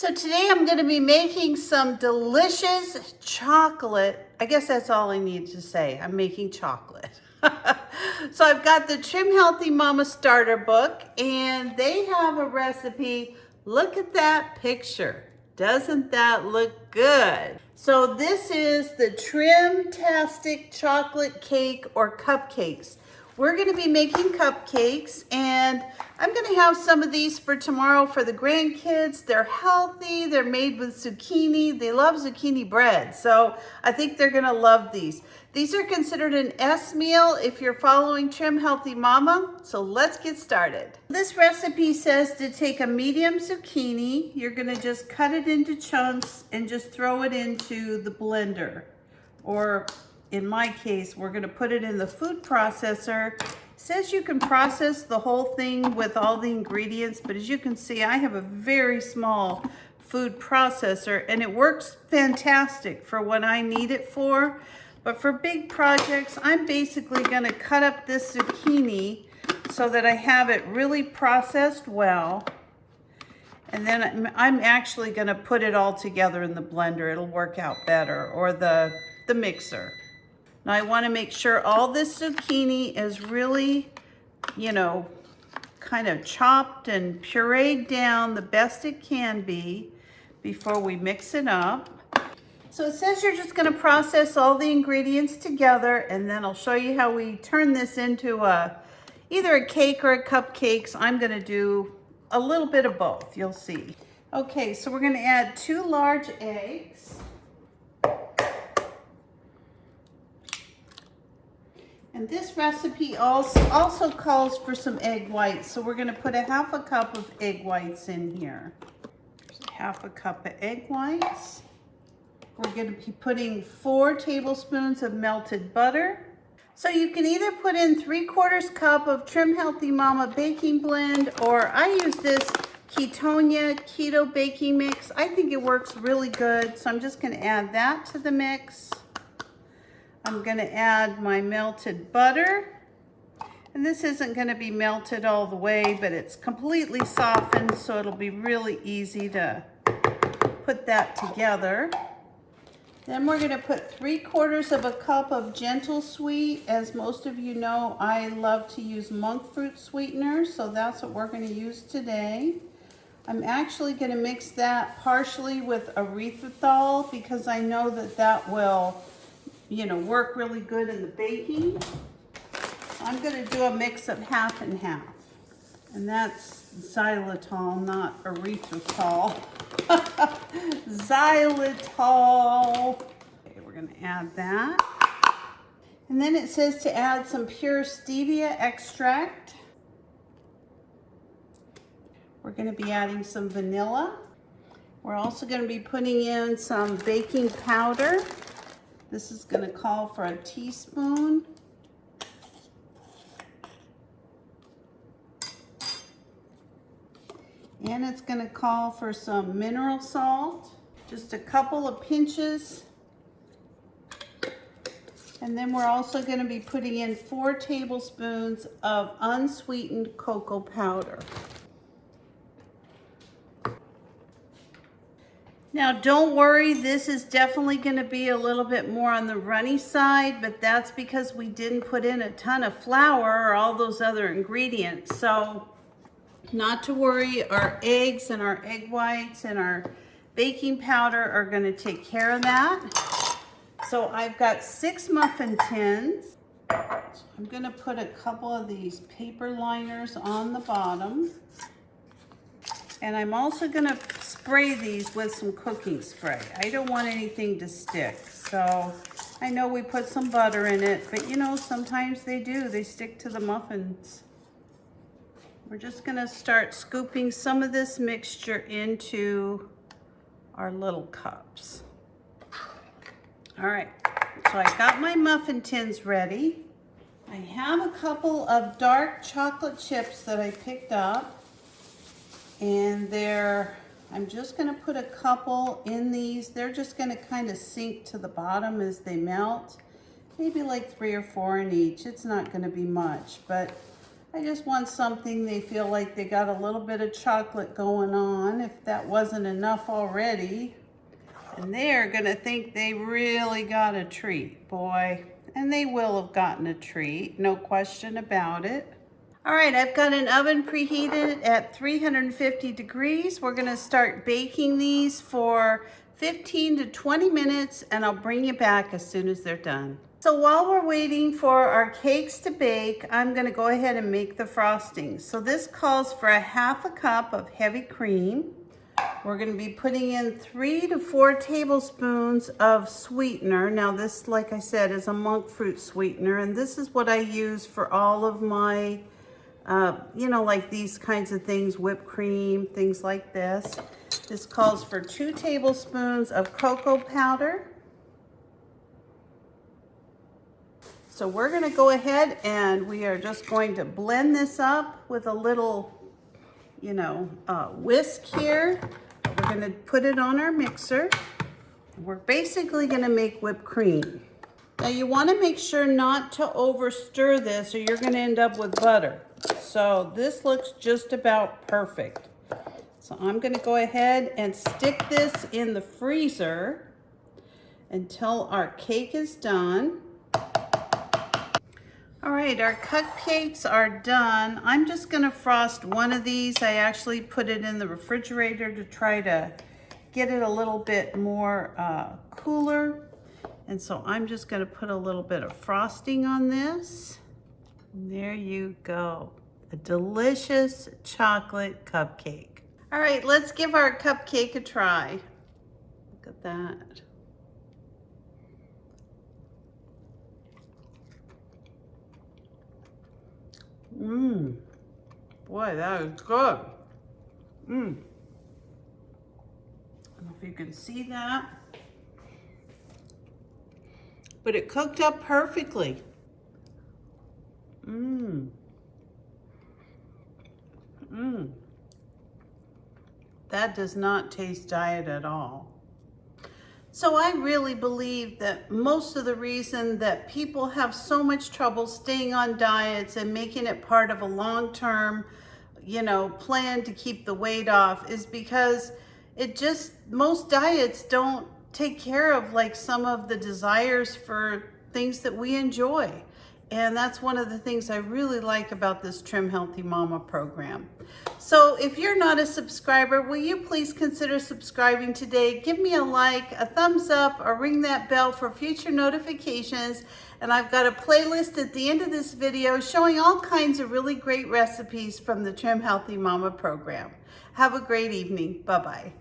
So today I'm going to be making some delicious chocolate. I guess that's all I need to say. I'm making chocolate. So I've got the Trim Healthy Mama starter book and they have a recipe. Look at that picture. Doesn't that look good? So this is the TRIMTASTIC chocolate cake or cupcakes. We're going to be making cupcakes and I'm going to have some of these for tomorrow for the grandkids. They're healthy, they're made with zucchini. They love zucchini bread, so I think they're going to love these. These are considered an S meal if you're following Trim Healthy Mama, so let's get started. This recipe says to take a medium zucchini. You're going to just cut it into chunks and just throw it into the blender, or in my case, we're going to put it in the food processor. It says you can process the whole thing with all the ingredients, but as you can see, I have a very small food processor and it works fantastic for what I need it for. But for big projects, I'm basically going to cut up this zucchini so that I have it really processed well. And then I'm actually going to put it all together in the blender. It'll work out better, or the mixer. Now I want to make sure all this zucchini is really, kind of chopped and pureed down the best it can be before we mix it up. So it says you're just going to process all the ingredients together, and then I'll show you how we turn this into either a cake or a cupcakes. I'm going to do a little bit of both, you'll see. Okay, so we're going to add 2 large eggs. And this recipe also calls for some egg whites, so we're going to put a 1/2 cup of egg whites in here. There's 1/2 cup of egg whites. We're going to be putting 4 tablespoons of melted butter. So you can either put in 3/4 cup of Trim Healthy Mama baking blend, or I use this Ketonia keto baking mix. I think it works really good, so I'm just going to add that to the mix. I'm going to add my melted butter, and this isn't going to be melted all the way, but it's completely softened, so it'll be really easy to put that together. Then we're going to put 3/4 cup of gentlesweet. As most of you know, I love to use monkfruit sweetener, so that's what we're going to use today. I'm actually going to mix that partially with erythritol because I know that will work really good in the baking. I'm going to do a mix of 1/2 and 1/2. And that's xylitol, not erythritol. Xylitol. Okay, we're going to add that. And then it says to add some pure stevia extract. We're going to be adding some vanilla. We're also going to be putting in some baking powder. This is going to call for a teaspoon. And it's going to call for some mineral salt, just a couple of pinches. And then we're also going to be putting in 4 tablespoons of unsweetened cocoa powder. Now don't worry, this is definitely going to be a little bit more on the runny side, but that's because we didn't put in a ton of flour or all those other ingredients. So not to worry, our eggs and our egg whites and our baking powder are going to take care of that. So I've got 6 muffin tins. I'm going to put a couple of these paper liners on the bottom. And I'm also going to spray these with some cooking spray. I don't want anything to stick. So I know we put some butter in it, but sometimes they do. They stick to the muffins. We're just going to start scooping some of this mixture into our little cups. All right, so I got my muffin tins ready. I have a couple of dark chocolate chips that I picked up. And I'm just going to put a couple in these. They're just going to kind of sink to the bottom as they melt. Maybe like 3 or 4 in each. It's not going to be much, but I just want something they feel like they got a little bit of chocolate going on, if that wasn't enough already. And they're gonna think they really got a treat, boy. And they will have gotten a treat, no question about it. All right, I've got an oven preheated at 350 degrees. We're gonna start baking these for 15 to 20 minutes, and I'll bring you back as soon as they're done. So while we're waiting for our cakes to bake, I'm gonna go ahead and make the frosting. So this calls for a half a cup of heavy cream. We're gonna be putting in 3 to 4 tablespoons of sweetener. Now this, like I said, is a monkfruit sweetener, and this is what I use for all of my, you know, like these kinds of things, whipped cream, things like this. This calls for 2 tablespoons of cocoa powder. So we're gonna go ahead and we are just going to blend this up with a little, you know, whisk here. We're gonna put it on our mixer. We're basically gonna make whipped cream. Now you wanna make sure not to over stir this or you're gonna end up with butter. So this looks just about perfect. So I'm gonna go ahead and stick this in the freezer until our cake is done. All right, our cupcakes are done. I'm just gonna frost one of these. I actually put it in the refrigerator to try to get it a little bit more cooler. And so I'm just gonna put a little bit of frosting on this. And there you go, a delicious chocolate cupcake. All right, let's give our cupcake a try. Look at that. Boy, that is good. I don't know if you can see that, but it cooked up perfectly. That does not taste diet at all. So I really believe that most of the reason that people have so much trouble staying on diets and making it part of a long-term, you know, plan to keep the weight off is because most diets don't take care of like some of the desires for things that we enjoy. And that's one of the things I really like about this Trim Healthy Mama program. So if you're not a subscriber, will you please consider subscribing today? Give me a like, a thumbs up, or ring that bell for future notifications. And I've got a playlist at the end of this video showing all kinds of really great recipes from the Trim Healthy Mama program. Have a great evening. Bye-bye.